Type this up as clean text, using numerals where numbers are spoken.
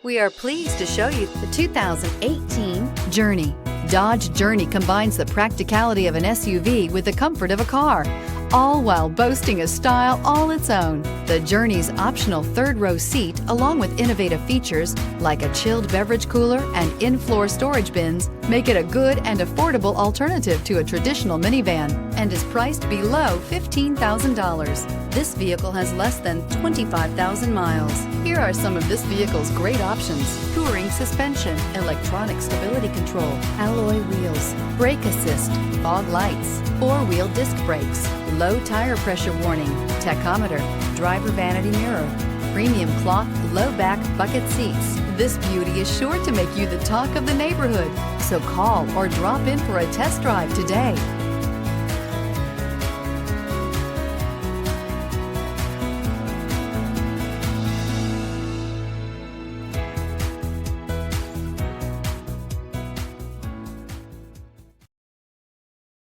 We are pleased to show you the 2018 Journey. Dodge Journey combines the practicality of an SUV with the comfort of a car, all while boasting a style all its own. The Journey's optional third-row seat, along with innovative features like a chilled beverage cooler and in-floor storage bins, make it a good and affordable alternative to a traditional minivan and is priced below $15,000. This vehicle has less than 25,000 miles. Here are some of this vehicle's great options: touring suspension, electronic stability control, alloy wheels, brake assist, fog lights, four-wheel disc brakes, low tire pressure warning, tachometer, driver vanity mirror, premium cloth low back bucket seats. This beauty is sure to make you the talk of the neighborhood. So call or drop in for a test drive today.